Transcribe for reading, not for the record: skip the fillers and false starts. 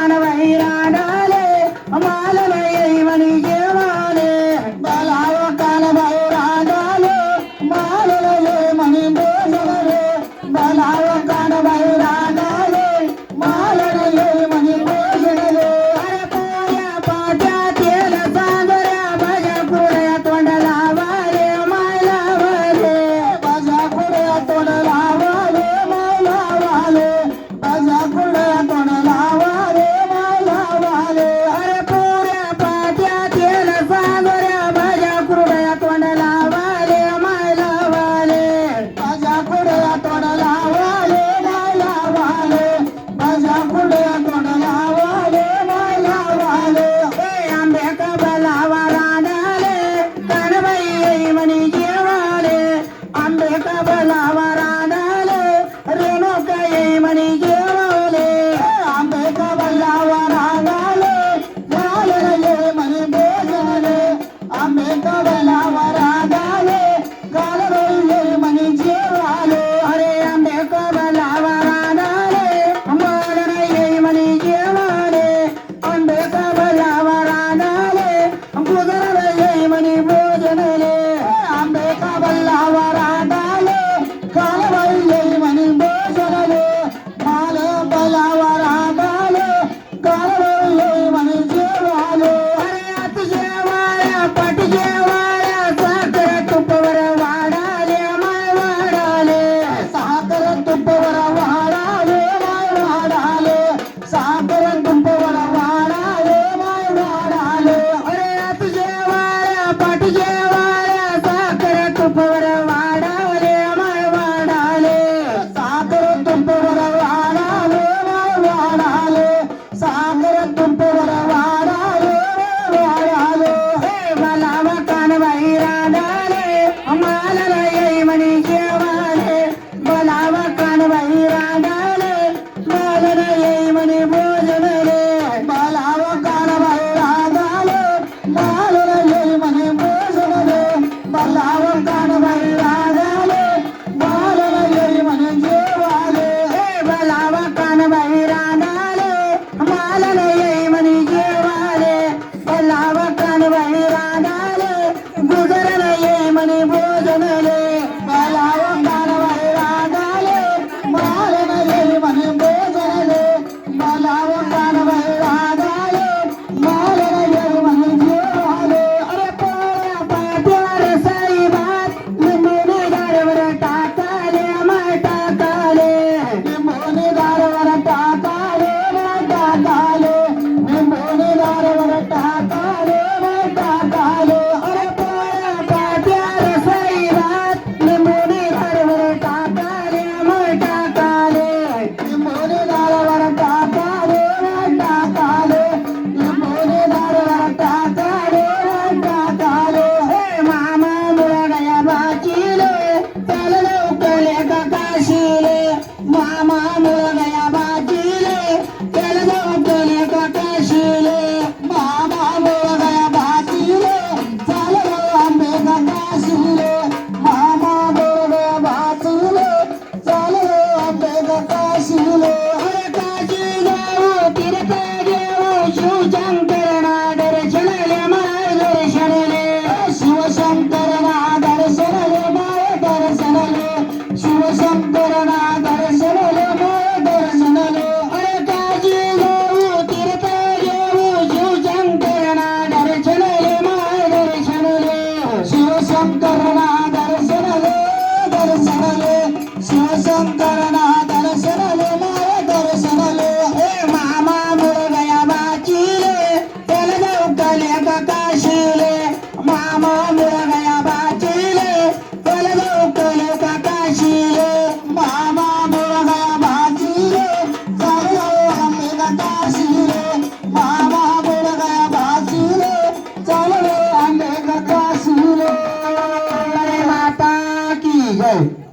कान वैराडाले मालला येई म्हणी जेवाले बलाव कान वैराडाले मालला येई म्हणी बोजले बलाव कान वैराडाले मालला येई म्हणी बोजले अरे पोया पाट्या तेल सांगऱ्या भजा कुड्या तोंड लावाले माय लावाले भजा कुड्या तोंड लावाले माय लावाले भजा कुड्या तोंड लावाले माय लावाले अरे पोया पाट्या तेल सांगऱ्या भजा कुड्या तोंड लावाले माय लावाले भजा कुड्या तोंड लावाले माय लावाले भजा कुड्या तोंड लावाले माय लावाले ए आंबे का बलावा राडाले कानबाई येई म्हणी जेवाले आंबे का बलावा राडाले रेणुका येई म्हणी जेवाले आंबे का बलावा राडाले गालला येई म्हणी बोजले आंबे का बलावा राडाले गालला येई म्हणी जेवाले अरे आंबे का बलावा राडाले मालला येई म्हणी जेवाले आंबे का बलावा राडाले गुजरला येई म्हणी बोजले आंबे का बलावा राडाले कालबाई येई म्हणी बोजले माल बलावा राडाले कालबाई येई म्हणी जेवाले अरे आत जेवाळ्या पट जेवाळ्या साखर तुपवर वाढाले माय वाढाले साखर तुपवर वाढाले माय वाढाले साखर तुपवर वाढाले माय वाढाले अरे आत जेवाळ्या पट जेवाळ्या साखर तुपवर वाढाले माय वाढाले साखर तुपवर वाढाले माय वाढाले साखर तुपवर वाढाले वाढाले हे बलावा कान वैराडाले मालला येई म्हणी जेवाले बलावा कान वैराडाले मालला येई म्हणी बोजले बलावा कान वैराडाले मालला येई म्हणी बोजले बलावा कान वैराडाले मालला येई म्हणी जेवाले हे बलावा कान वैराडाले मालला येई म्हणी जेवाले बलावा कान वैराडाले गुजरला येई म्हणी बोजले बलावा कान वैराडाले मालला येई म्हणी बोजले बलावा कान वैराडाले मालला येई म्हणी जेवाले अरे पोळ्या पाट्यावर साई भात लिंबूने दारवर टाकाले माय टाकाले लिंबूने दारवर टाकाले माय टाकाले